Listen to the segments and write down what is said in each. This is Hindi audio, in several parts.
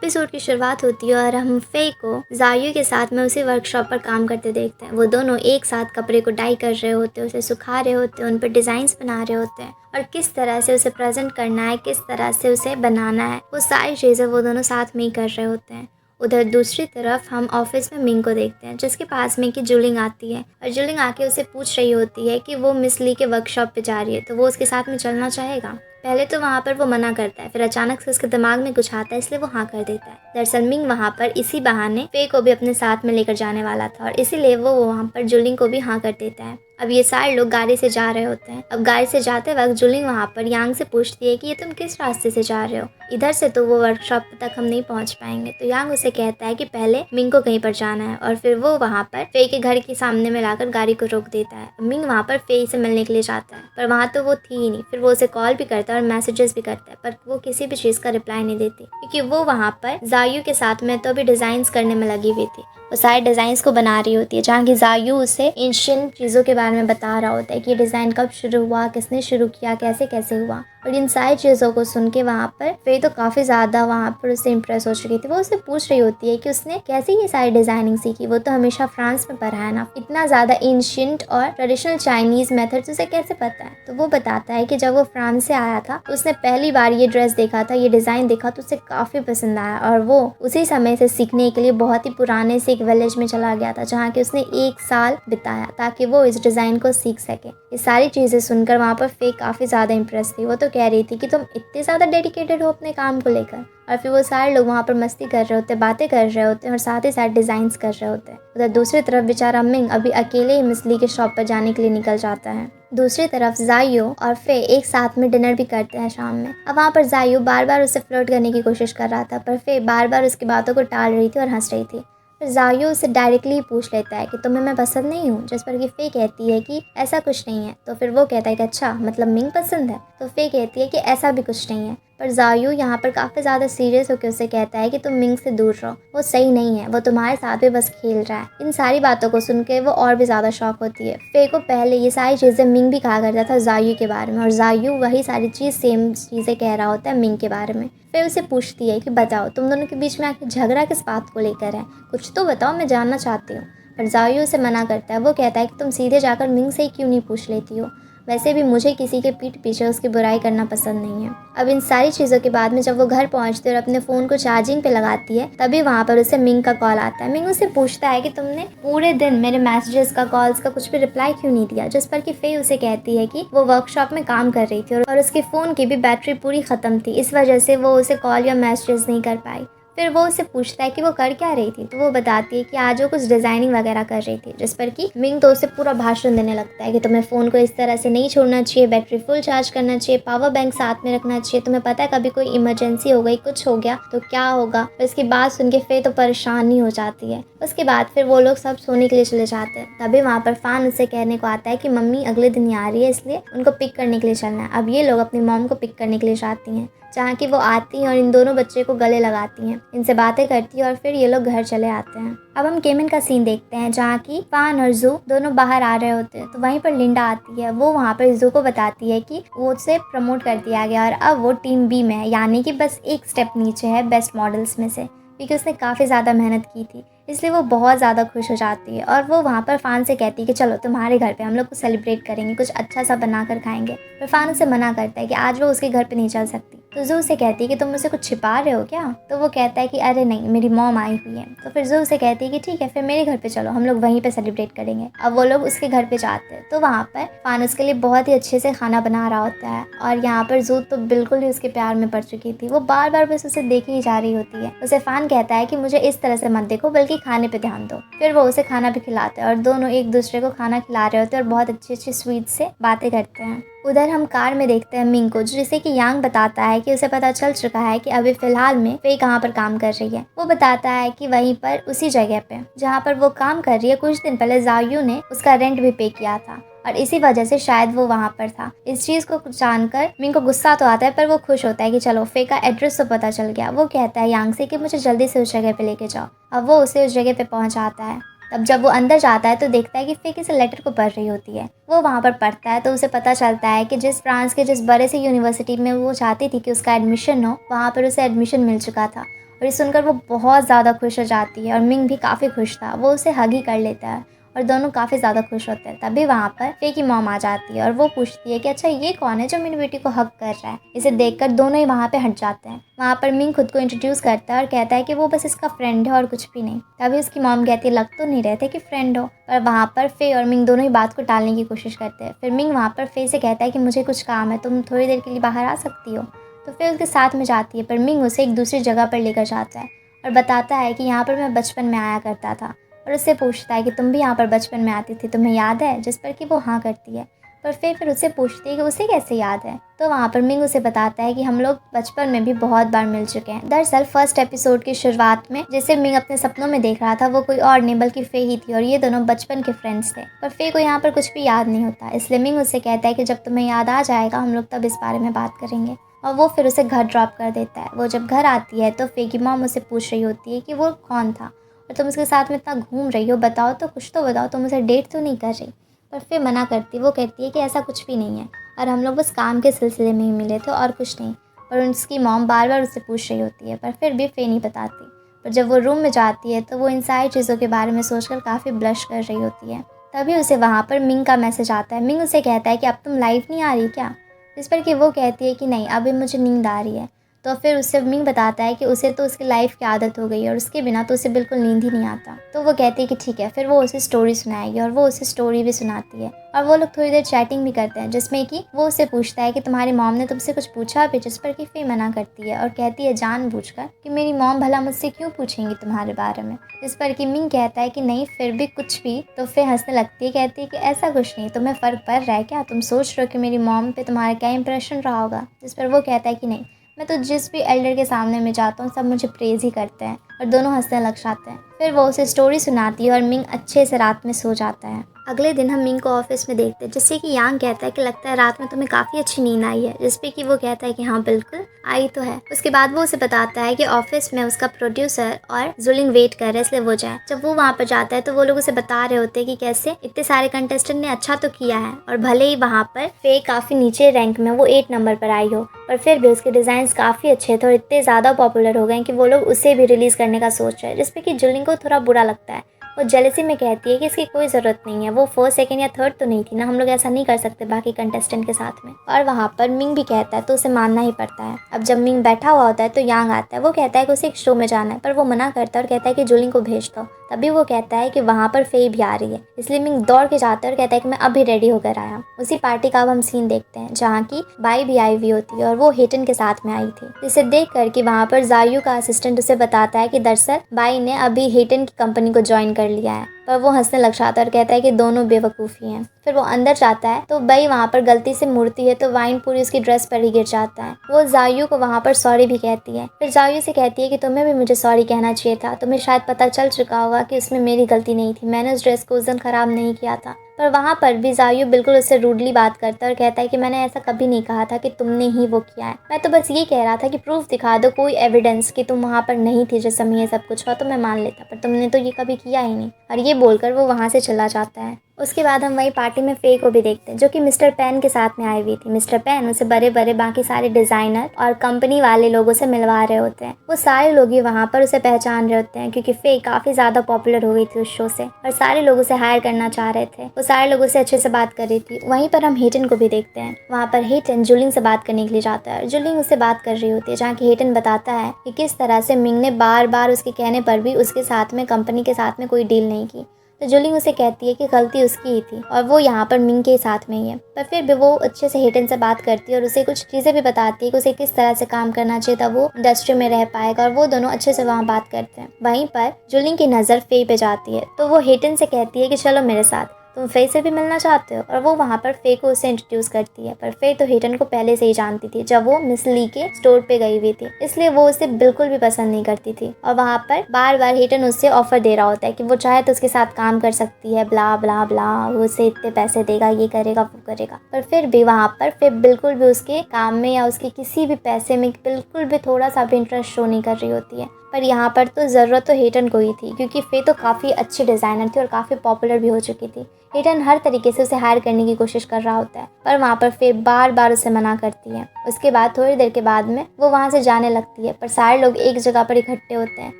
एपिसोड की शुरुआत होती है और हम फे को जायू के साथ में उसी वर्कशॉप पर काम करते देखते हैं। वो दोनों एक साथ कपड़े को डाई कर रहे होते हैं, उसे सुखा रहे होते हैं, उन पर डिज़ाइंस बना रहे होते हैं और किस तरह से उसे प्रेजेंट करना है, किस तरह से उसे बनाना है, वो सारी चीज़ें वो दोनों साथ में ही कर रहे होते हैं। उधर दूसरी तरफ हम ऑफिस में मिंग को देखते हैं, जिसके पास में कि जुलिंग आती है और जुलिंग आके उसे पूछ रही होती है कि वो मिस ली के वर्कशॉप पे जा रही है, तो वो उसके साथ में चलना चाहेगा। पहले तो वहाँ पर वो मना करता है, फिर अचानक से उसके दिमाग में कुछ आता है, इसलिए वो हाँ कर देता है। दरअसल मिंग वहाँ पर इसी बहाने फे को भी अपने साथ में लेकर जाने वाला था और इसीलिए वो वहाँ पर जुलिंग को भी हाँ कर देता है। अब ये सारे लोग गाड़ी से जा रहे होते हैं। अब गाड़ी से जाते वक्त जुलिंग वहाँ पर यांग से पूछती है कि ये तुम किस रास्ते से जा रहे हो, इधर से तो वो वर्कशॉप तक हम नहीं पहुँच पाएंगे। तो यांग उसे कहता है कि पहले मिंग को कहीं पर जाना है और फिर वो वहाँ पर फे के घर के सामने में लाकर गाड़ी को रोक देता है। मिंग वहाँ पर फे से मिलने के लिए जाता है, पर वहाँ तो वो थी ही नहीं। फिर वो उसे कॉल भी करता है और मैसेजेस भी करता है, पर वो किसी भी चीज़ का रिप्लाई नहीं देती, क्योंकि वो वहाँ पर जायू के साथ में तो अभी डिज़ाइंस करने में लगी हुई थी। वो सारे डिज़ाइंस को बना रही होती है, जहाँ की जायू उसे एंशिएंट चीज़ों के बारे में बता रहा होता है कि ये डिज़ाइन कब शुरू हुआ, किसने शुरू किया, कैसे कैसे हुआ। और इन सारी चीज़ों को सुन के वहाँ पर फे तो काफ़ी ज़्यादा वहाँ पर उससे इम्प्रेस हो चुकी थी। वो उससे पूछ रही होती है कि उसने कैसे ये सारी डिज़ाइनिंग सीखी, वो तो हमेशा फ्रांस में पढ़ा है ना, इतना ज़्यादा एंशिएंट और ट्रेडिशनल चाइनीज़ मेथड्स उसे कैसे पता है। तो वो बताता है कि जब वो फ्रांस से आया था तो उसने पहली बार ये ड्रेस देखा था, ये डिज़ाइन देखा तो उसे काफ़ी पसंद आया और वो उसी समय से सीखने के लिए बहुत ही पुराने से एक विलेज में चला गया था, जहाँ के उसने 1 साल बिताया ताकि वो इस डिज़ाइन को सीख सके। ये सारी चीज़ें सुनकर वहाँ पर फे काफ़ी ज़्यादा इम्प्रेस थी। वो तो कह रही थी कि तुम इतने ज़्यादा डेडिकेटेड हो अपने काम को लेकर। और फिर वो सारे लोग वहाँ पर मस्ती कर रहे होते, बातें कर रहे होते हैं और साथ ही साथ डिज़ाइंस कर रहे होते हैं। उधर दूसरी तरफ बेचारा मिंग अभी अकेले ही मिस ली के शॉप पर जाने के लिए निकल जाता है। दूसरी तरफ जायू और फे एक साथ में डिनर भी करते हैं शाम में। अब वहाँ पर जायू बार बार उससे फ्लर्ट करने की कोशिश कर रहा था, पर फे बार बार उसकी बातों को टाल रही थी और हंस रही थी। फिर जायू उसे डायरेक्टली पूछ लेता है कि तुम्हें मैं पसंद नहीं हूँ, जिस पर कि फे कहती है कि ऐसा कुछ नहीं है। तो फिर वो कहता है कि अच्छा मतलब मिंग पसंद है। तो फे कहती है कि ऐसा भी कुछ नहीं है। पर जायू यहाँ पर काफ़ी ज़्यादा सीरियस होकर उसे कहता है कि तुम मिंग से दूर रहो, वो सही नहीं है, वो तुम्हारे साथ भी बस खेल रहा है। इन सारी बातों को सुन के वो और भी ज़्यादा शॉक होती है। फे को पहले ये सारी चीज़ें मिंग भी कहा करता था जायू के बारे में, और जायू वही सारी सेम चीज़ें कह रहा होता है मिंग के बारे में। फिर उसे पूछती है कि बताओ तुम दोनों के बीच में आखिर झगड़ा किस बात को लेकर है, कुछ तो बताओ, मैं जानना चाहती हूँ। पर जायू उसे मना करता है। वो कहता है कि तुम सीधे जाकर मिंग से ही क्यों नहीं पूछ लेती हो, वैसे भी मुझे किसी के पीठ पीछे उसकी बुराई करना पसंद नहीं है। अब इन सारी चीज़ों के बाद में जब वो घर पहुंचती है और अपने फ़ोन को चार्जिंग पे लगाती है, तभी वहाँ पर उसे मिंग का कॉल आता है। मिंग उसे पूछता है कि तुमने पूरे दिन मेरे मैसेजेस का, कॉल्स का कुछ भी रिप्लाई क्यों नहीं दिया, जिस पर कि फे उसे कहती है कि वो वर्कशॉप में काम कर रही थी और उसके फ़ोन की भी बैटरी पूरी ख़त्म थी, इस वजह से वो उसे कॉल या मैसेजेस नहीं कर पाई। फिर वो उससे पूछता है कि वो कर क्या रही थी, तो वो बताती है कि आज वो कुछ डिज़ाइनिंग वगैरह कर रही थी, जिस पर कि मिंग तो उसे पूरा भाषण देने लगता है कि तुम्हें फ़ोन को इस तरह से नहीं छोड़ना चाहिए, बैटरी फुल चार्ज करना चाहिए, पावर बैंक साथ में रखना चाहिए, तुम्हें पता है कभी कोई इमरजेंसी हो गई, कुछ हो गया तो क्या होगा। उसकी बात सुन के फे तो परेशान ही हो जाती है। उसके बाद फिर वो लोग सब सोने के लिए चले जाते हैं। तभी वहाँ पर फान उसे कहने को आता है कि मम्मी अगले दिन ही आ रही है, इसलिए उनको पिक करने के लिए चलना है। अब ये लोग अपनी मॉम को पिक करने के लिए जाती हैं, जहाँ की वो आती हैं और इन दोनों बच्चे को गले लगाती हैं, इनसे बातें करती है और फिर ये लोग घर चले आते हैं। अब हम केमिन का सीन देखते हैं, जहाँ की फान और जू दोनों बाहर आ रहे होते हैं। तो वहीं पर लिंडा आती है। वो वहाँ पर जू को बताती है कि वो उसे प्रमोट कर दिया गया और अब वो टीम बी में है, यानी कि बस एक स्टेप नीचे है बेस्ट मॉडल्स में से, क्योंकि उसने काफ़ी ज़्यादा मेहनत की थी। इसलिए वो बहुत ज़्यादा खुश हो जाती है और वो वहाँ पर फ़ान से कहती है कि चलो तुम्हारे घर पे हम लोग कुछ सेलिब्रेट करेंगे, कुछ अच्छा सा बना कर खाएंगे। पर फ़ान उसे मना करता है कि आज वो उसके घर पे नहीं चल सकती। तो जू उसे कहती है कि तुम मुझसे कुछ छिपा रहे हो क्या। तो वो कहता है कि अरे नहीं, मेरी मॉम आई हुई है। तो फिर जू उसे कहती है कि ठीक है, फिर मेरे घर पे चलो, हम लोग वहीं पे सेलिब्रेट करेंगे। अब वो लोग उसके घर पे जाते हैं। तो वहाँ पर फ़ान उसके लिए बहुत ही अच्छे से खाना बना रहा होता है और यहाँ पर जू तो बिल्कुल ही उसके प्यार में पड़ चुकी थी। वो बार बार बस उसे देखी ही जा रही होती है। उसे फ़ान कहता है कि मुझे इस तरह से मत देखो, बल्कि खाने पे ध्यान दो। फिर वो उसे खाना भी खिलाते हैं और दोनों एक दूसरे को खाना खिला रहे होते हैं और बहुत अच्छी अच्छी स्वीट से बातें करते हैं। उधर हम कार में देखते हैं मिंग को, जिसे कि यांग बताता है कि उसे पता चल चुका है कि अभी फिलहाल में फे कहाँ पर काम कर रही है। वो बताता है कि वहीं पर उसी जगह पे जहाँ पर वो काम कर रही है कुछ दिन पहले जायू ने उसका रेंट भी पे किया था और इसी वजह से शायद वो वहाँ पर था। इस चीज़ को जानकर मिंग को गुस्सा तो आता है, पर वो खुश होता है कि चलो फे का एड्रेस तो पता चल गया। वो कहता है यांग से कि मुझे जल्दी से उस जगह पे लेके जाओ। अब वो उसे उस जगह पे पहुँचाता है। तब जब वो अंदर जाता है तो देखता है कि फे किसी लेटर को पढ़ रही होती है। वो वहाँ पर पढ़ता है तो उसे पता चलता है कि जिस फ्रांस के जिस बड़े से यूनिवर्सिटी में वो चाहती थी कि उसका एडमिशन हो, वहाँ पर उसे एडमिशन मिल चुका था और ये सुनकर वो बहुत ज़्यादा खुश हो जाती है और मिंग भी काफ़ी खुश था। वो उसे हग ही कर लेता है और दोनों काफ़ी ज़्यादा खुश होते हैं। तभी वहाँ पर फे की मॉम आ जाती है और वो पूछती है कि अच्छा ये कौन है जो मेरी बेटी को हक कर रहा है। इसे देखकर दोनों ही वहाँ पे हट जाते हैं। वहाँ पर मिंग खुद को इंट्रोड्यूस करता है और कहता है कि वो बस इसका फ्रेंड है और कुछ भी नहीं। तभी उसकी मॉम कहती है लग तो नहीं रहे थे कि फ्रेंड हो। पर वहाँ पर फे और मिंग दोनों ही बात को टालने की कोशिश करते हैं। फिर मिंग वहाँ पर फे से कहता है कि मुझे कुछ काम है, तुम थोड़ी देर के लिए बाहर आ सकती हो। तो फे उसके साथ में जाती है, पर मिंग उसे एक दूसरी जगह पर लेकर जाता है और बताता है कि यहाँ पर मैं बचपन में आया करता था। और उससे पूछता है कि तुम भी यहाँ पर बचपन में आती थी, तुम्हें याद है? जिस पर कि वो हाँ करती है। पर फिर उससे पूछती है कि उसे कैसे याद है। तो वहाँ पर मिंग उसे बताता है कि हम लोग बचपन में भी बहुत बार मिल चुके हैं। दरअसल फर्स्ट एपिसोड की शुरुआत में जिसे मिंग अपने सपनों में देख रहा था वो कोई और नहीं बल्कि फे ही थी और ये दोनों बचपन के फ्रेंड्स थे। पर फे को यहाँ पर कुछ भी याद नहीं होता, इसलिए मिंग उससे कहता है कि जब तुम्हें याद आ जाएगा हम लोग तब इस बारे में बात करेंगे। और वो फिर उसे घर ड्रॉप कर देता है। वो जब घर आती है तो फे की मॉम उसे पूछ रही होती है कि वो कौन था और तुम उसके साथ में इतना घूम रही हो, बताओ तो, कुछ तो बताओ, तुम उसे डेट तो नहीं कर रही। पर फिर मना करती, वो कहती है कि ऐसा कुछ भी नहीं है और हम लोग बस काम के सिलसिले में ही मिले थे और कुछ नहीं। पर उसकी मॉम बार बार उससे पूछ रही होती है पर फिर भी फे नहीं बताती। पर जब वो रूम में जाती है तो वो इन सारी चीज़ों के बारे में सोचकर काफ़ी ब्लश कर रही होती है। तभी उसे वहाँ पर मिंग का मैसेज आता है। मिंग उसे कहता है कि अब तुम लाइव नहीं आ रही क्या? जिस पर कि वो कहती है कि नहीं, अभी मुझे नींद आ रही है। तो फिर उससे मिंग बताता है कि उसे तो उसकी लाइफ की आदत हो गई है और उसके बिना तो उसे बिल्कुल नींद ही नहीं आता। तो वो कहती है कि ठीक है। फिर वो उसे स्टोरी सुनाएगी और वो उसे स्टोरी भी सुनाती है और वो लोग थोड़ी देर चैटिंग भी करते हैं, जिसमें कि वो उससे पूछता है कि तुम्हारी मॉम ने तुमसे कुछ पूछा भी? जिस पर कि फे मना करती है और कहती है जानबूझकर कि मेरी मॉम भला मुझसे क्यों पूछेंगी तुम्हारे बारे में। जिस पर कि मिंग कहता है कि नहीं फिर भी कुछ भी। तो फे हंसने लगती है, कहती है कि ऐसा कुछ नहीं, तुम्हें फ़र्क पड़ रहा है क्या? तुम सोच रहे हो कि मेरी मॉम पे तुम्हारा क्या इंप्रेशन रहा होगा? जिस पर वो कहता है कि नहीं, मैं तो जिस भी एल्डर के सामने में जाता हूँ सब मुझे प्रेज़ ही करते हैं। और दोनों हंसने लग जाते हैं। फिर वो उसे स्टोरी सुनाती है और मिंग अच्छे से रात में सो जाता है। अगले दिन हम मिंग को ऑफिस में देखते हैं, जिससे कि यांग कहता है कि लगता है रात में तुम्हें काफ़ी अच्छी नींद आई है। जिस पे कि वो कहता है कि हाँ बिल्कुल आई तो है। उसके बाद वो उसे बताता है कि ऑफिस में उसका प्रोड्यूसर और जुलिंग वेट कर रहे हैं, इसलिए वो जाए। जब वो वहाँ पर जाता है तो वो लोग उसे बता रहे होते हैं कि कैसे इतने सारे कंटेस्टेंट ने अच्छा तो किया है और भले ही वहाँ पर फे काफ़ी नीचे रैंक में वो 8 नंबर पर आई हो, पर फिर भी उसके डिज़ाइंस काफ़ी अच्छे थे और इतने ज़्यादा पॉपुलर हो गए कि वो लोग उसे भी रिलीज़ करने का सोच रहे हैं। जिसपे कि जुलिंग को थोड़ा बुरा लगता है। वो जेलसी में कहती है कि इसकी कोई ज़रूरत नहीं है, वो फर्स्ट सेकंड या थर्ड तो नहीं थी ना, हम लोग ऐसा नहीं कर सकते बाकी कंटेस्टेंट के साथ में। और वहाँ पर मिंग भी कहता है तो उसे मानना ही पड़ता है। अब जब मिंग बैठा हुआ होता है तो यांग आता है। वो कहता है कि उसे एक शो में जाना है, पर वो मना करता है और कहता है कि जुलिंग को भेज दो। तभी वो कहता है कि वहाँ पर फे भी आ रही है, इसलिए मिंग दौड़ के जाता है और कहता है कि मैं अभी रेडी होकर आया। उसी पार्टी का अब हम सीन देखते हैं जहाँ की बाई भी आई हुई होती है और वो हेटन के साथ में आई थी। इसे देख कर कि वहाँ पर जायू का असिस्टेंट उसे बताता है कि दरअसल बाई ने अभी हेटन की कंपनी को ज्वाइन कर लिया है। पर वो हंसने लग जाता है और कहता है कि दोनों बेवकूफ़ी हैं। फिर वो अंदर जाता है तो बाई वहाँ पर गलती से मुड़ती है तो वाइन पूरी उसकी ड्रेस पर ही गिर जाता है। वो जायू को वहाँ पर सॉरी भी कहती है। फिर जायू से कहती है कि तुम्हें भी मुझे सॉरी कहना चाहिए था, तुम्हें शायद पता चल चुका होगा कि उसमें मेरी गलती नहीं थी, मैंने उस ड्रेस को उस दिन ख़राब नहीं किया था। पर वहाँ पर भी जायू बिल्कुल उससे रूडली बात करता है और कहता है कि मैंने ऐसा कभी नहीं कहा था कि तुमने ही वो किया है, मैं तो बस ये कह रहा था कि प्रूफ दिखा दो, कोई एविडेंस कि तुम वहाँ पर नहीं थी जिस समय ये सब कुछ हुआ तो मैं मान लेता, पर तुमने तो ये कभी किया ही नहीं। और ये बोलकर वो वहाँ से चला जाता है। उसके बाद हम वही पार्टी में फे को भी देखते हैं जो कि मिस्टर पेन के साथ में आई हुई थी। मिस्टर पेन उसे बड़े बड़े बाकी सारे डिज़ाइनर और कंपनी वाले लोगों से मिलवा रहे होते हैं। वो सारे लोग ही वहाँ पर उसे पहचान रहे होते हैं क्योंकि फे काफ़ी ज़्यादा पॉपुलर हो गई थी उस शो से और सारे लोग उसे हायर करना चाह रहे थे। वो सारे लोगों से अच्छे से बात कर रही थी। वहीं पर हम हेटन को भी देखते हैं। वहाँ पर हेटन जुलिंग से बात करने के लिए जाता है। जुलिंग उससे बात कर रही होती है जहाँ की हेटन बताता है कि किस तरह से मिंग ने बार बार उसके कहने पर भी उसके साथ में कंपनी के साथ में कोई डील नहीं की। तो जुलिंग उसे कहती है कि गलती उसकी ही थी और वो यहाँ पर मिंग के साथ में ही है। पर फिर भी वो अच्छे से हेटन से बात करती है और उसे कुछ चीज़ें भी बताती है कि उसे किस तरह से काम करना चाहिए तब वो इंडस्ट्री में रह पाएगा और वो दोनों अच्छे से वहाँ बात करते हैं। वहीं पर जुलिंग की नज़र फे पे जाती है तो वो हेटन से कहती है कि चलो मेरे साथ, तुम फे से भी मिलना चाहते हो। और वो वहाँ पर फे को उसे इंट्रोड्यूस करती है। पर फे तो हेटन को पहले से ही जानती थी जब वो मिस ली के स्टोर पे गई हुई थी, इसलिए वो उसे बिल्कुल भी पसंद नहीं करती थी। और वहाँ पर बार बार हेटन उससे ऑफर दे रहा होता है कि वो चाहे तो उसके साथ काम कर सकती है, ब्ला ब्ला ब्ला, वो उसे इतने पैसे देगा, ये करेगा वो करेगा। पर फिर भी वहाँ पर फे बिल्कुल भी उसके काम में या उसके किसी भी पैसे में बिल्कुल भी थोड़ा सा भी इंटरेस्ट शो नहीं कर रही होती है। पर यहाँ पर तो ज़रूरत तो हेटन को ही थी, क्योंकि फ़े तो काफ़ी अच्छी डिज़ाइनर थी और काफ़ी पॉपुलर भी हो चुकी थी। हेटन हर तरीके से उसे हायर करने की कोशिश कर रहा होता है, पर वहाँ पर फ़े बार बार उसे मना करती है। उसके बाद थोड़ी देर के बाद में वो वहाँ से जाने लगती है, पर सारे लोग एक जगह पर इकट्ठे होते हैं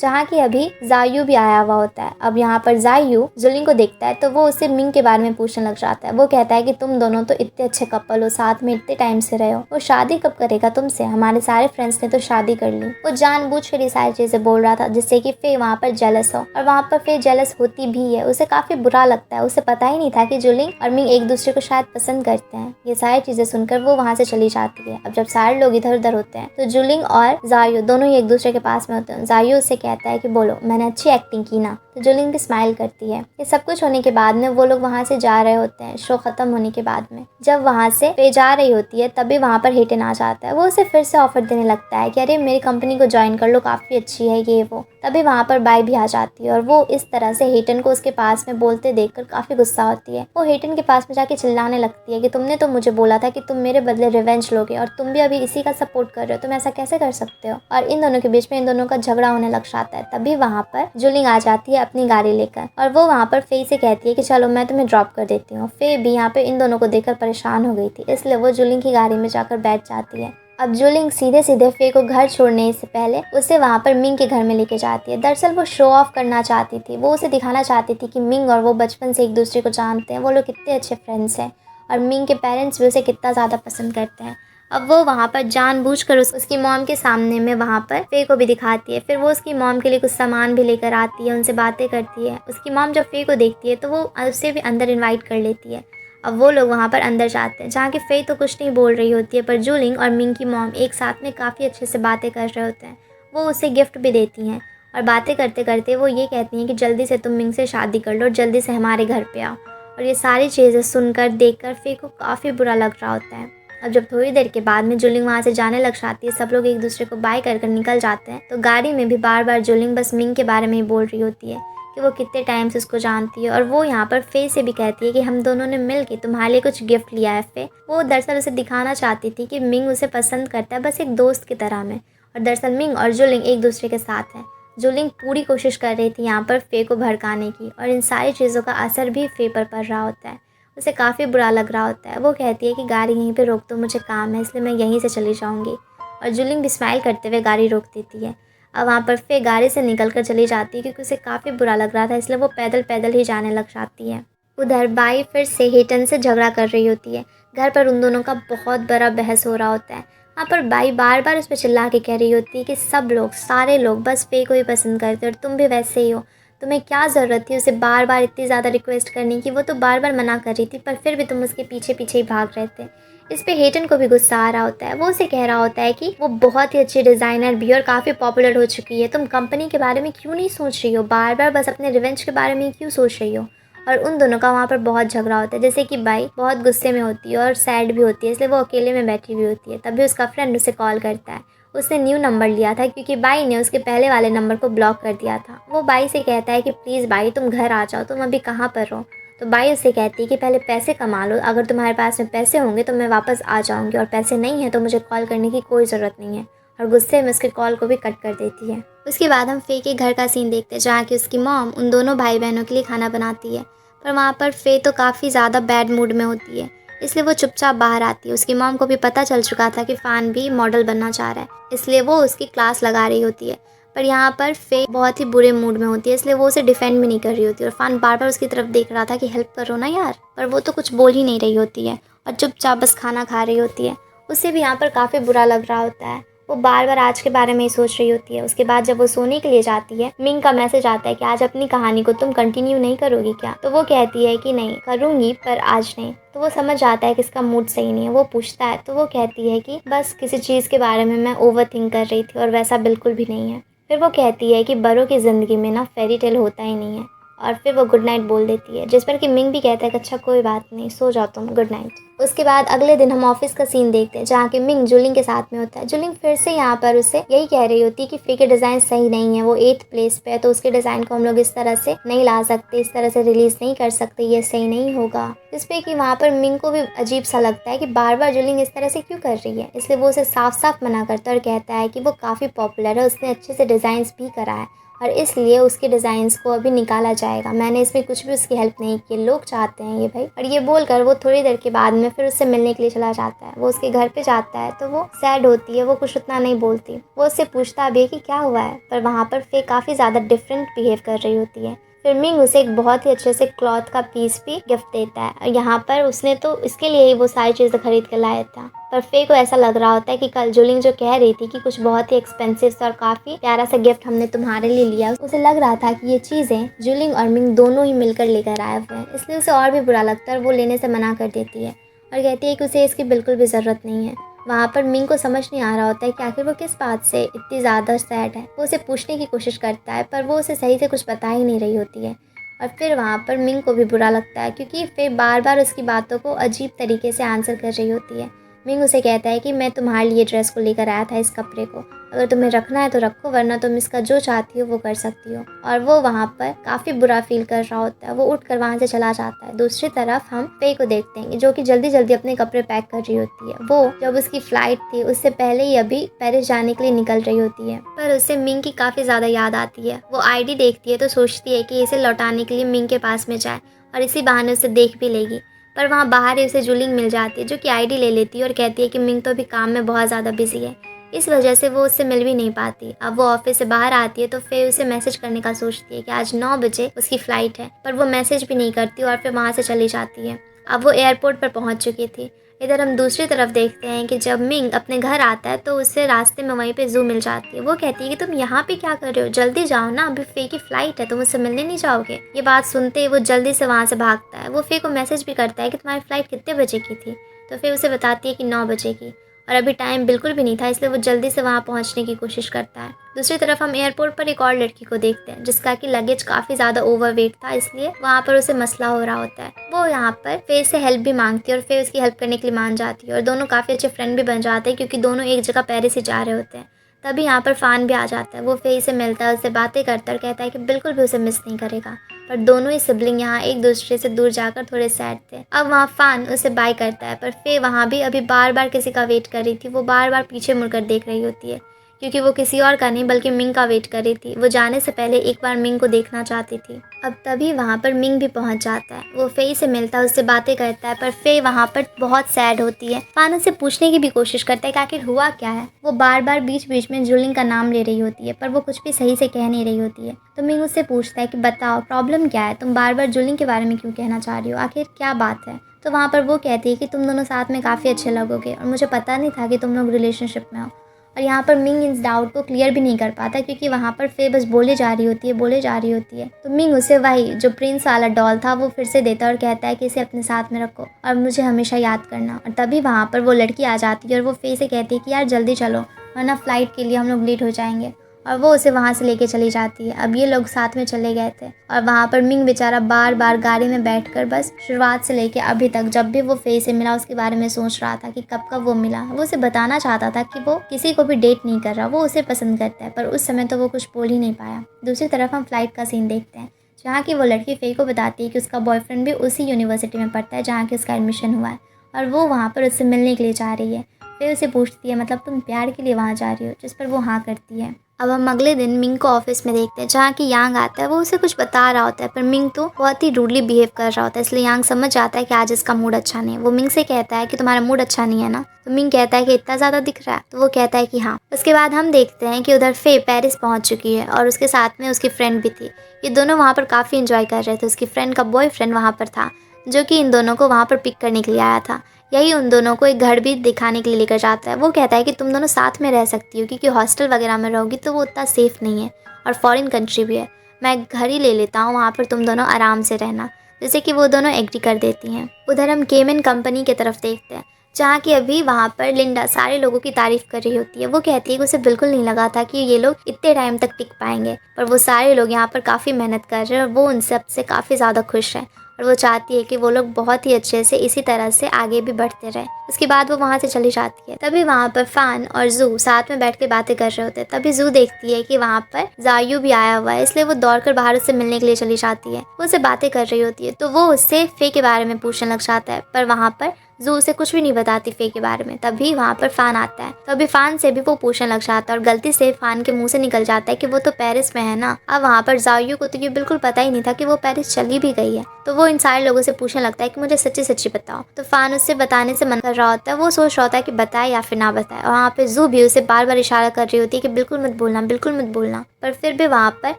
जहाँ की अभी जायू भी आया हुआ होता है। अब यहाँ पर जायू जुलिंग को देखता है तो वो उससे मिंग के बारे में पूछने लग जाता है। वो कहता है कि तुम दोनों तो इतने अच्छे कपल हो, साथ में इतने टाइम से रहे हो, वो शादी कब करेगा तुमसे? हमारे सारे फ्रेंड्स ने तो शादी कर ली। वो जानबूझ कर ये सारी चीजें बोल रहा था जिससे कि फ़े वहाँ पर जेलस हो, और वहाँ पर फ़े जेलस होती भी है। उसे काफी बुरा लगता है। उसे पता ही नहीं था कि जुलिंग और मिंग एक दूसरे को शायद पसंद करते हैं। ये सारी चीजें सुनकर वो वहाँ से चली जाती है। अब जब सारे लोग इधर उधर होते हैं तो जुलिंग और जायू दोनों ही एक दूसरे के पास में होते हैं। जायू उससे कहता है कि बोलो, मैंने अच्छी एक्टिंग की ना? तो जुलिंग भी स्माइल करती है। ये सब कुछ होने के बाद में वो लोग वहाँ से जा रहे होते हैं। शो खत्म होने के बाद में जब वहाँ से फ़े जा रही होती है तभी वहाँ पर हेटन आ जाता है। वो उसे फिर से ऑफर देने लगता है कि अरे मेरी कंपनी को ज्वाइन कर लो, काफ़ी अच्छी है ये वो। तभी वहाँ पर बाई भी आ जाती है और वो इस तरह से हेटन को उसके पास में बोलते देखकर काफ़ी गुस्सा होती है। वो हेटन के पास में जाके चिल्लाने लगती है कि तुमने तो मुझे बोला था कि तुम मेरे बदले रिवेंज लोगे, और तुम भी अभी इसी का सपोर्ट कर रहे हो, तुम ऐसा कैसे कर सकते हो? और इन दोनों के बीच में इन दोनों का झगड़ा होने लग जाता है। तभी वहाँ पर जुलिंग आ जाती है अपनी गाड़ी लेकर, और वो वहाँ पर फ़े से कहती है कि चलो मैं तुम्हें ड्रॉप कर देती हूँ। फ़े भी यहाँ पे इन दोनों को देखकर परेशान हो गई थी, इसलिए वो जुलिंग की गाड़ी में जाकर बैठ जाती है। अब जुलिंग सीधे सीधे फ़े को घर छोड़ने से पहले उसे वहाँ पर मिंग के घर में लेके जाती है। दरअसल वो शो ऑफ करना चाहती थी। वो उसे दिखाना चाहती थी कि मिंग और वो बचपन से एक दूसरे को जानते हैं, वो लोग कितने अच्छे फ्रेंड्स हैं, और मिंग के पेरेंट्स भी उसे कितना ज़्यादा पसंद करते हैं। अब वो वहाँ पर जानबूझकर उसकी मॉम के सामने में वहाँ पर फ़े को भी दिखाती है। फिर वो उसकी मॉम के लिए कुछ सामान भी लेकर आती है, उनसे बातें करती है। उसकी मॉम जब फ़े को देखती है तो वो उसे भी अंदर इनवाइट कर लेती है। अब वो लोग वहाँ पर अंदर जाते हैं जहाँ की फ़े तो कुछ नहीं बोल रही होती है, पर जुलिंग और मिंग की मॉम एक साथ में काफ़ी अच्छे से बातें कर रहे होते हैं। वो उसे गिफ्ट भी देती हैं, और बातें करते करते वो ये कहती हैं कि जल्दी से तुम मिंग से शादी कर लो और जल्दी से हमारे घर पे आओ। और ये सारी चीज़ें सुनकर देखकर फ़े को काफ़ी बुरा लग रहा होता है। अब जब थोड़ी देर के बाद में जुलिंग वहाँ से जाने लग जाती है, सब लोग एक दूसरे को बाय कर निकल जाते हैं, तो गाड़ी में भी बार बार जुलिंग बस मिंग के बारे में ही बोल रही होती है कि वो कितने टाइम से उसको जानती है। और वो यहाँ पर फ़े से भी कहती है कि हम दोनों ने मिल के तुम्हारे लिए कुछ गिफ्ट लिया है फ़े। वो दरअसल उसे दिखाना चाहती थी कि मिंग उसे पसंद करता है, बस एक दोस्त की तरह में, और दरअसल मिंग और जुलिंग एक दूसरे के साथ हैं। जुलिंग पूरी कोशिश कर रही थी यहाँ पर फ़े को भड़काने की, और इन सारी चीज़ों का असर भी फ़े पर पड़ रहा होता है। उसे काफ़ी बुरा लग रहा होता है। वो कहती है कि गाड़ी यहीं पे रोक दो, मुझे काम है, इसलिए मैं यहीं से चली जाऊँगी। और जुलिंग भी स्माइल करते हुए गाड़ी रोक देती है। अब वहाँ पर फ़े गाड़ी से निकल कर चली जाती है क्योंकि उसे काफ़ी बुरा लग रहा था, इसलिए वो पैदल पैदल ही जाने लग जाती है। उधर बाई फिर से हेटन से झगड़ा कर रही होती है। घर पर उन दोनों का बहुत बड़ा बहस हो रहा होता है। वहाँ पर बाई बार बार उस पर चिल्ला के कह रही होती है कि सब लोग, सारे लोग बस फ़े को ही पसंद करते हैं, और तुम भी वैसे ही हो। तुम्हें क्या ज़रूरत थी उसे बार बार इतनी ज़्यादा रिक्वेस्ट करने की? वो तो बार बार मना कर रही थी, पर फिर भी तुम उसके पीछे पीछे ही भाग रहे थे। इस पे हेटन को भी गुस्सा आ रहा होता है। वो उसे कह रहा होता है कि वो बहुत ही अच्छी डिज़ाइनर भी और काफ़ी पॉपुलर हो चुकी है, तुम कंपनी के बारे में क्यों नहीं सोच रही हो? बार बार बस अपने रिवेंज के बारे में क्यों सोच रही हो? और उन दोनों का वहाँ पर बहुत झगड़ा होता है। जैसे कि बाई बहुत गुस्से में होती है और सैड भी होती है, इसलिए वो अकेले में बैठी हुई होती है। तभी उसका फ्रेंड उसे कॉल करता है। उसने न्यू नंबर लिया था क्योंकि बाई ने उसके पहले वाले नंबर को ब्लॉक कर दिया था। वो बाई से कहता है कि प्लीज़ बाई तुम घर आ जाओ, तुम अभी कहाँ पर हो? तो बाई उससे कहती है कि पहले पैसे कमा लो, अगर तुम्हारे पास में पैसे होंगे तो मैं वापस आ जाऊँगी, और पैसे नहीं है तो मुझे कॉल करने की कोई ज़रूरत नहीं है। और गुस्से में उसके कॉल को भी कट कर देती है। उसके बाद हम फ़े के घर का सीन देखते हैं जहाँ की उसकी मॉम उन दोनों भाई बहनों के लिए खाना बनाती है। पर वहाँ पर फ़े तो काफ़ी ज़्यादा बैड मूड में होती है, इसलिए वो चुपचाप बाहर आती है। उसकी मॉम को भी पता चल चुका था कि फ़ान भी मॉडल बनना चाह रहा है, इसलिए वो उसकी क्लास लगा रही होती है। पर यहाँ पर फ़े बहुत ही बुरे मूड में होती है, इसलिए वो उसे डिफेंड भी नहीं कर रही होती, और फ़ान बार बार उसकी तरफ देख रहा था कि हेल्प करो ना यार, पर वो तो कुछ बोल ही नहीं रही होती है और चुपचाप बस खाना खा रही होती है। उसे भी यहाँ पर काफ़ी बुरा लग रहा होता है। वो बार बार आज के बारे में ही सोच रही होती है। उसके बाद जब वो सोने के लिए जाती है, मिंग का मैसेज आता है कि आज अपनी कहानी को तुम कंटिन्यू नहीं करोगी क्या? तो वो कहती है कि नहीं करूँगी, पर आज नहीं। तो वो समझ जाता है कि इसका मूड सही नहीं है। वो पूछता है तो वो कहती है कि बस किसी चीज़ के बारे में मैं ओवर थिंक कर रही थी, और वैसा बिल्कुल भी नहीं है। फिर वो कहती है कि बड़ों की ज़िंदगी में ना फेरी टेल होता ही नहीं है, और फिर वो गुड नाइट बोल देती है, जिस पर कि मिंग भी कहता है कि अच्छा कोई बात नहीं, सो जाओ तुम, गुड नाइट। उसके बाद अगले दिन हम ऑफिस का सीन देखते हैं जहाँ कि मिंग जुलिंग के साथ में होता है। जुलिंग फिर से यहाँ पर उससे यही कह रही होती है कि फे के डिज़ाइन सही नहीं है, वो 8th प्लेस पे है, तो उसके डिज़ाइन को हम लोग इस तरह से नहीं ला सकते, इस तरह से रिलीज़ नहीं कर सकते, ये सही नहीं होगा। जिस पे कि वहाँ पर मिंग को भी अजीब सा लगता है कि बार बार जुलिंग इस तरह से क्यों कर रही है, इसलिए वो उसे साफ साफ मना करता है और कहता है कि वो काफ़ी पॉपुलर है, उसने अच्छे से डिज़ाइंस भी करा है और इसलिए उसके डिज़ाइंस को अभी निकाला जाएगा। मैंने इसमें कुछ भी उसकी हेल्प नहीं की, लोग चाहते हैं ये भाई। और ये बोलकर वो थोड़ी देर के बाद में फिर उससे मिलने के लिए चला जाता है। वो उसके घर पे जाता है तो वो सैड होती है, वो कुछ उतना नहीं बोलती। वो उससे पूछता भी है कि क्या हुआ है, पर वहाँ पर फे काफ़ी ज़्यादा डिफरेंट बिहेव कर रही होती है। फिर मिंग उसे एक बहुत ही अच्छे से क्लॉथ का पीस भी गिफ्ट देता है और यहाँ पर उसने तो इसके लिए ही वो सारी चीज़ें खरीद कर लाया था। पर फे को ऐसा लग रहा होता है कि कल जुलिंग जो कह रही थी कि कुछ बहुत ही एक्सपेंसिव और काफ़ी प्यारा सा गिफ्ट हमने तुम्हारे लिए लिया, उसे लग रहा था कि ये चीज़ें जुलिंग और मिंग दोनों ही मिलकर लेकर आए हुए हैं, इसलिए उसे और भी बुरा लगता है और वो लेने से मना कर देती है और कहती है कि उसे इसकी बिल्कुल भी ज़रूरत नहीं है। वहाँ पर मिंग को समझ नहीं आ रहा होता है कि आखिर वो किस बात से इतनी ज़्यादा सैड है। वो उसे पूछने की कोशिश करता है पर वो उसे सही से कुछ बता ही नहीं रही होती है और फिर वहाँ पर मिंग को भी बुरा लगता है क्योंकि फे बार बार उसकी बातों को अजीब तरीके से आंसर कर रही होती है। मिंग उसे कहता है कि मैं तुम्हारे लिए ड्रेस को लेकर आया था, इस कपड़े को, अगर तुम्हें रखना है तो रखो, वरना तुम इसका जो चाहती हो वो कर सकती हो। और वो वहाँ पर काफ़ी बुरा फील कर रहा होता है, वो उठकर वहाँ से चला जाता है। दूसरी तरफ हम फे को देखते हैं जो कि जल्दी जल्दी अपने कपड़े पैक कर रही होती है। वो जब उसकी फ्लाइट थी उससे पहले ही अभी पेरिस जाने के लिए निकल रही होती है, पर उसे मिंग की काफ़ी ज़्यादा याद आती है। वो आईडी देखती है तो सोचती है कि इसे लौटाने के लिए मिंग के पास में जाए और इसी बहाने उसे देख भी लेगी। पर वहाँ बाहर ही उसे जुलिंग मिल जाती है जो कि आईडी ले लेती है और कहती है कि मिंग तो अभी काम में बहुत ज़्यादा बिजी है, इस वजह से वो उससे मिल भी नहीं पाती। अब वो ऑफिस से बाहर आती है तो फिर उसे मैसेज करने का सोचती है कि आज 9 बजे उसकी फ़्लाइट है, पर वो मैसेज भी नहीं करती और फिर वहाँ से चली जाती है। अब वो एयरपोर्ट पर पहुँच चुकी थी। इधर हम दूसरी तरफ देखते हैं कि जब मिंग अपने घर आता है तो उससे रास्ते में वहीं पे जू मिल जाती है। वो कहती है कि तुम यहाँ पे क्या कर रहे हो, जल्दी जाओ ना, अभी फे की फ़्लाइट है, तुम उससे मिलने नहीं जाओगे। ये बात सुनते ही वो जल्दी से वहाँ से भागता है। वो फे को मैसेज भी करता है कि तुम्हारी फ़्लाइट कितने बजे की थी, तो फिर उसे बताती है कि 9 बजे की, और अभी टाइम बिल्कुल भी नहीं था, इसलिए वो जल्दी से वहाँ पहुँचने की कोशिश करता है। दूसरी तरफ हम एयरपोर्ट पर एक और लड़की को देखते हैं जिसका कि लगेज काफ़ी ज़्यादा ओवरवेट था, इसलिए वहाँ पर उसे मसला हो रहा होता है। वो यहाँ पर फे से हेल्प भी मांगती है और फे उसकी हेल्प करने के लिए मान जाती है और दोनों काफ़ी अच्छे फ्रेंड भी बन जाते हैं क्योंकि दोनों एक जगह पेरिस ही जा रहे होते हैं। तभी यहाँ पर फ़ान भी आ जाता है। वो फे से मिलता है, उससे बातें करता है और कहता है कि बिल्कुल भी उसे मिस नहीं करेगा। पर दोनों ही सिबलिंग यहाँ एक दूसरे से दूर जाकर थोड़े सैड थे। अब वहाँ फ़ान उसे बाय करता है पर फे वहाँ भी अभी बार बार किसी का वेट कर रही थी। वो बार बार पीछे मुड़कर देख रही होती है क्योंकि वो किसी और का नहीं बल्कि मिंग का वेट कर रही थी। वो जाने से पहले एक बार मिंग को देखना चाहती थी। अब तभी वहाँ पर मिंग भी पहुँच जाता है। वो फे से मिलता है, उससे बातें करता है, पर फे वहाँ पर बहुत सैड होती है। फ़ान उससे पूछने की भी कोशिश करता है कि आखिर हुआ क्या है। वो बार बार बीच बीच में जुलिंग का नाम ले रही होती है पर वो कुछ भी सही से कह नहीं रही होती है। तो मिंग उससे पूछता है कि बताओ प्रॉब्लम क्या है, तुम बार बार जुलिंग के बारे में क्यों कहना चाह रही हो, आखिर क्या बात है। तो वहाँ पर वो कहती है कि तुम दोनों साथ में काफ़ी अच्छे लगोगे और मुझे पता नहीं था कि तुम लोग रिलेशनशिप में हो। और यहाँ पर मिंग इस डाउट को क्लियर भी नहीं कर पाता क्योंकि वहाँ पर फे बस बोले जा रही होती है। तो मिंग उसे वही जो प्रिंस वाला डॉल था वो फिर से देता है और कहता है कि इसे अपने साथ में रखो और मुझे हमेशा याद करना। और तभी वहाँ पर वो लड़की आ जाती है और वो फे से कहती है कि यार जल्दी चलो वरना फ़्लाइट के लिए हम लोग लेट हो जाएंगे, और वो उसे वहाँ से लेके चली जाती है। अब ये लोग साथ में चले गए थे और वहाँ पर मिंग बेचारा बार बार गाड़ी में बैठकर बस शुरुआत से लेके अभी तक जब भी वो फे से मिला उसके बारे में सोच रहा था कि कब कब वो मिला। वो उसे बताना चाहता था कि वो किसी को भी डेट नहीं कर रहा, वो उसे पसंद करता है, पर उस समय तो वो कुछ बोल ही नहीं पाया। दूसरी तरफ हम फ्लाइट का सीन देखते हैं जहाँ की वो लड़की फे को बताती है कि उसका बॉयफ्रेंड भी उसी यूनिवर्सिटी में पढ़ता है जहाँ की उसका एडमिशन हुआ है और वो वहाँ पर उससे मिलने के लिए जा रही है। फिर उसे पूछती है मतलब तुम प्यार के लिए वहाँ जा रही हो, जिस पर वो हाँ करती है। अब हम अगले दिन मिंग को ऑफिस में देखते हैं जहाँ कि यांग आता है। वो उसे कुछ बता रहा होता है पर मिंग तो बहुत ही रूडली बिहेव कर रहा होता है, इसलिए यांग समझ जाता है कि आज इसका मूड अच्छा नहीं है। वो मिंग से कहता है कि तुम्हारा मूड अच्छा नहीं है ना, तो मिंग कहता है कि इतना ज़्यादा दिख रहा है, तो वो कहता है कि हाँ। उसके बाद हम देखते हैं कि उधर फे पेरिस पहुँच चुकी है और उसके साथ में उसकी फ्रेंड भी थी। ये दोनों वहाँ पर काफ़ी इंजॉय कर रहे थे। उसकी फ्रेंड का बॉयफ्रेंड वहाँ पर था जो कि इन दोनों को वहाँ पर पिक करने के लिए आया था। यही उन दोनों को एक घर भी दिखाने के लिए लेकर जाता है। वो कहता है कि तुम दोनों साथ में रह सकती हो क्योंकि हॉस्टल वगैरह में रहोगी तो वो उतना सेफ़ नहीं है और फॉरेन कंट्री भी है, मैं घर ही ले लेता हूँ, वहाँ पर तुम दोनों आराम से रहना। जैसे कि वो दोनों एग्री कर देती हैं। उधर हम केमन कंपनी की तरफ देखते हैं जहाँ कि अभी वहाँ पर लिंडा सारे लोगों की तारीफ कर रही होती है। वो कहती है कि उसे बिल्कुल नहीं लगा था कि ये लोग इतने टाइम तक टिक पाएंगे, पर वो सारे लोग यहाँ पर काफ़ी मेहनत कर रहे हैं और वो उन सब से काफ़ी ज़्यादा खुश है और वो चाहती है कि वो लोग बहुत ही अच्छे से इसी तरह से आगे भी बढ़ते रहे। उसके बाद वो वहाँ से चली जाती है। तभी वहाँ पर फान और जू साथ में बैठ के बातें कर रहे होते हैं। तभी जू देखती है कि वहाँ पर जायू भी आया हुआ है, इसलिए वो दौड़कर बाहर उससे मिलने के लिए चली जाती है। वो उससे बातें कर रही होती है तो वो उससे फे के बारे में पूछने लग जाता है, पर वहाँ पर जू उसे कुछ भी नहीं बताती फे के बारे में। तभी वहाँ पर फान आता है, तो अभी फान से भी वो पूछने लग जाता है और गलती से फान के मुंह से निकल जाता है कि वो तो पेरिस में है ना। अब वहाँ पर जायू को तो ये बिल्कुल पता ही नहीं था कि वो पेरिस चली भी गई है, तो वो इन सारे लोगों से पूछने लगता है कि मुझे सच्ची सच्ची बताओ। तो फान उससे बताने से मना कर रहा होता है। वो सोच रहा होता है कि बताए या फिर ना बताए, और वहाँ पे जू भी उसे बार बार इशारा कर रही होती है कि बिल्कुल मत बोलना, बिल्कुल मत बोलना। पर फिर भी वहाँ पर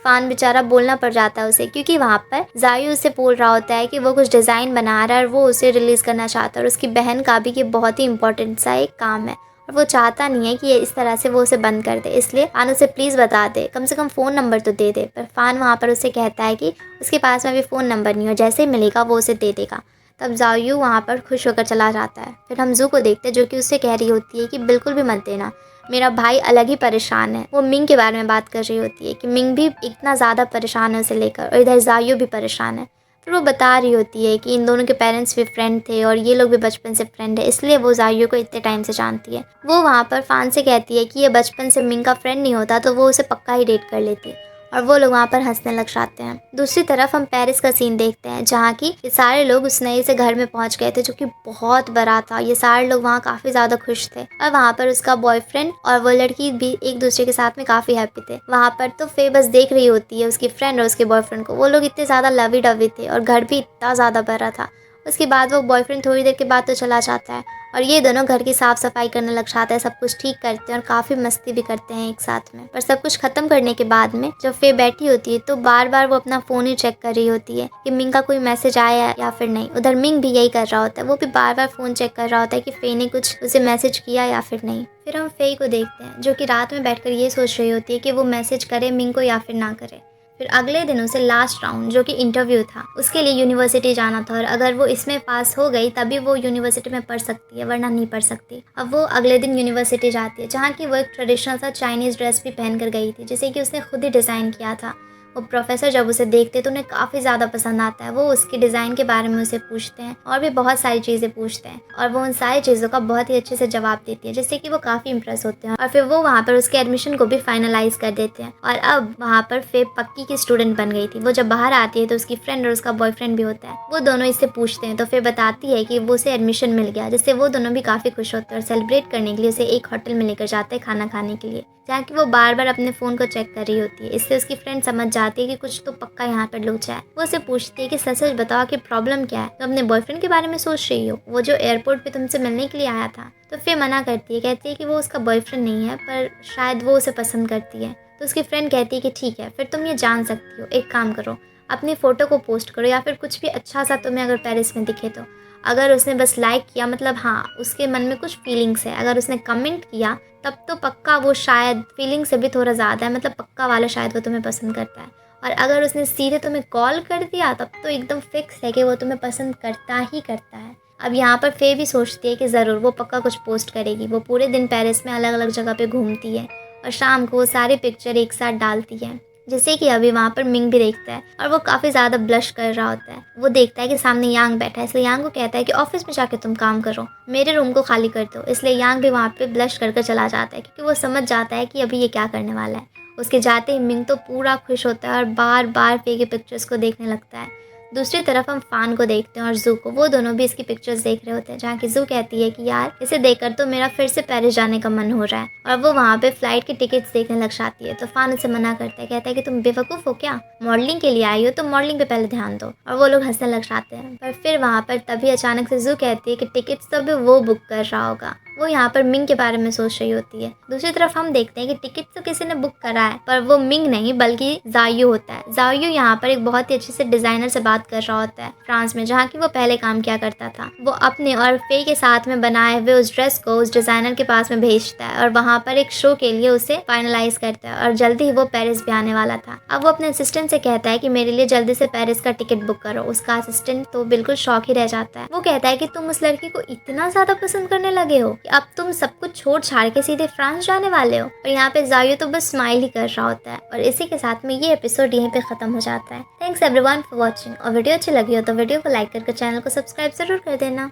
फान बेचारा बोलना पड़ जाता है उसे, क्योंकि वहाँ पर जायू उसे बोल रहा होता है कि वो कुछ डिज़ाइन बना रहा है और वो उसे रिलीज़ करना चाहता है और उसकी बहन का भी ये बहुत ही इंपॉर्टेंट सा एक काम है और वो चाहता नहीं है कि ये इस तरह से वो उसे बंद कर दे। इसलिए फान उसे प्लीज़ बता दे, कम से कम फ़ोन नंबर तो दे दे। पर फान वहाँ पर उसे कहता है कि उसके पास में अभी फ़ोन नंबर नहीं हो, जैसे ही मिलेगा वो उसे दे देगा। तब जायू वहाँ पर खुश होकर चला जाता है। फिर हम जू को देखते हैं जो कि उससे कह रही होती है कि बिल्कुल भी मत देना, मेरा भाई अलग ही परेशान है। वो मिंग के बारे में बात कर रही होती है कि मिंग भी इतना ज़्यादा परेशान है उसे लेकर, और इधर जायू भी परेशान है। फिर वो बता रही होती है कि इन दोनों के पेरेंट्स भी फ्रेंड थे और ये लोग भी बचपन से फ्रेंड है, इसलिए वो जायू को इतने टाइम से जानती है। वो वहाँ पर फान से कहती है कि ये बचपन से मिंग का फ्रेंड नहीं होता तो वो उसे पक्का ही डेट कर लेती, और वो लोग वहाँ पर हंसने लग जाते हैं। दूसरी तरफ हम पेरिस का सीन देखते हैं, जहाँ की ये सारे लोग उस नए से घर में पहुँच गए थे जो कि बहुत बड़ा था। ये सारे लोग वहाँ काफ़ी ज़्यादा खुश थे और वहाँ पर उसका बॉयफ्रेंड और वो लड़की भी एक दूसरे के साथ में काफ़ी हैप्पी थे। वहाँ पर तो फे बस देख रही होती है उसकी फ्रेंड और उसके बॉयफ्रेंड को। वो लोग इतने ज़्यादा लवी डवी थे और घर भी इतना ज़्यादा बड़ा था। उसके बाद वो बॉयफ्रेंड थोड़ी देर के बाद तो चला जाता है और ये दोनों घर की साफ़ सफाई करने लग जाते हैं, सब कुछ ठीक करते हैं और काफ़ी मस्ती भी करते हैं एक साथ में। पर सब कुछ ख़त्म करने के बाद में जब फे बैठी होती है तो बार बार वो अपना फ़ोन ही चेक कर रही होती है कि मिंग का कोई मैसेज आया या फिर नहीं। उधर मिंग भी यही कर रहा होता है, वो भी बार बार फ़ोन चेक कर रहा होता है कि फे ने कुछ उसे मैसेज किया या फिर नहीं। फिर हम फे को देखते हैं जो कि रात में बैठकर ये सोच रही होती है कि वो मैसेज करे मिंग को या फिर ना करे। फिर अगले दिन उसे लास्ट राउंड जो कि इंटरव्यू था उसके लिए यूनिवर्सिटी जाना था, और अगर वो इसमें पास हो गई तभी वो यूनिवर्सिटी में पढ़ सकती है, वरना नहीं पढ़ सकती। अब वो अगले दिन यूनिवर्सिटी जाती है, जहाँ की वो एक ट्रेडिशनल सा चाइनीज़ ड्रेस भी पहन कर गई थी, जिसे कि उसने खुद ही डिज़ाइन किया था। वो प्रोफेसर जब उसे देखते तो उन्हें काफ़ी ज़्यादा पसंद आता है। वो उसके डिज़ाइन के बारे में उसे पूछते हैं और भी बहुत सारी चीज़ें पूछते हैं, और वो उन सारी चीज़ों का बहुत ही अच्छे से जवाब देती है, जिससे कि वो काफ़ी इंप्रेस होते हैं और फिर वो वहाँ पर उसके एडमिशन को भी फाइनलाइज कर देते हैं। और अब वहाँ पर फे पक्की की स्टूडेंट बन गई थी। वो जब बाहर आती है तो उसकी फ्रेंड और उसका बॉयफ्रेंड भी होता है। वो दोनों इससे पूछते हैं तो फिर बताती है कि वो उसे एडमिशन मिल गया, जिससे वो दोनों भी काफ़ी खुश होते हैं और सेलिब्रेट करने के लिए उसे एक होटल में लेकर जाते हैं खाना खाने के लिए, जहाँ कि वो बार बार अपने फ़ोन को चेक कर रही होती है। इससे उसकी फ्रेंड समझ जाती है कि कुछ तो पक्का यहाँ पर लोचा है। वो उसे पूछती है कि सच सच बताओ कि प्रॉब्लम क्या है, तो अपने बॉयफ्रेंड के बारे में सोच रही हो, वो जो एयरपोर्ट पे तुमसे मिलने के लिए आया था। तो फिर मना करती है, कहती है कि वो उसका बॉयफ्रेंड नहीं है, पर शायद वो उसे पसंद करती है। तो उसकी फ्रेंड कहती है कि ठीक है, फिर तुम ये जान सकती हो, एक काम करो, अपनी फ़ोटो को पोस्ट करो या फिर कुछ भी अच्छा सा तुम्हें अगर पेरिस में दिखे तो। अगर उसने बस लाइक किया, मतलब हाँ उसके मन में कुछ फीलिंग्स है, अगर उसने कमेंट किया तब तो पक्का वो शायद फीलिंग से भी थोड़ा ज़्यादा है, मतलब पक्का वाला शायद वो तुम्हें पसंद करता है। और अगर उसने सीधे तुम्हें कॉल कर दिया तब तो एकदम फिक्स है कि वो तुम्हें पसंद करता ही करता है। अब यहाँ पर फे भी सोचती है कि ज़रूर वो पक्का कुछ पोस्ट करेगी। वो पूरे दिन पेरिस में अलग अलग जगह पे घूमती है और शाम को वो सारे पिक्चर एक साथ डालती है, जैसे कि अभी वहाँ पर मिंग भी देखता है और वो काफ़ी ज़्यादा ब्लश कर रहा होता है। वो देखता है कि सामने यांग बैठा है, इसलिए यांग को कहता है कि ऑफिस में जाके तुम काम करो, मेरे रूम को खाली कर दो। इसलिए यांग भी वहाँ पे ब्लश कर चला जाता है, क्योंकि वो समझ जाता है कि अभी ये क्या करने वाला है। उसके जाते ही मिंग तो पूरा खुश होता है और बार बार फे के पिक्चर्स को देखने लगता है। दूसरी तरफ हम फान को देखते हैं और जू को। वो दोनों भी इसकी पिक्चर्स देख रहे होते हैं, जहाँ की जू कहती है कि यार इसे देखकर तो मेरा फिर से पेरिस जाने का मन हो रहा है, और वो वहाँ पे फ्लाइट की टिकट्स देखने लग जाती है। तो फान उसे मना करता है, कहता है कि तुम बेवकूफ़ हो क्या, मॉडलिंग के लिए आई हो तो मॉडलिंग पे पहले ध्यान दो। और वो लोग हंसने लग जाते हैं। पर फिर वहाँ पर तभी अचानक से जू कहती है कि टिकट्स तो अभी वो बुक कर रहा होगा। वो यहाँ पर मिंग के बारे में सोच रही होती है। दूसरी तरफ हम देखते हैं कि टिकट तो किसी ने बुक करा है, पर वो मिंग नहीं बल्कि जायू होता है। जायू यहाँ पर एक बहुत ही अच्छे से डिज़ाइनर से बात बात कर रहा होता है फ्रांस में, जहाँ की वो पहले काम किया करता था। वो अपने और फे के साथ में बनाए हुए उस ड्रेस को उस डिजाइनर के पास में भेजता है और वहाँ पर एक शो के लिए उसे फाइनलाइज करता है और जल्दी ही वो पेरिस भी आने वाला था। अब वो अपने असिस्टेंट से कहता है कि मेरे लिए जल्दी से पेरिस का टिकट बुक करो। उसका असिस्टेंट तो बिल्कुल शौक ही रह जाता है। वो कहता है कि तुम उस लड़की को इतना ज्यादा पसंद करने लगे हो कि अब तुम सब कुछ छोड़ छाड़ के सीधे फ्रांस जाने वाले हो। और यहाँ पे जायू तो बस स्माइल ही कर रहा होता है। और इसी के साथ में ये एपिसोड यहीं पे खत्म हो जाता है। Thanks everyone for watching. और वीडियो अच्छी लगी हो तो वीडियो को लाइक करके चैनल को सब्सक्राइब जरूर कर देना।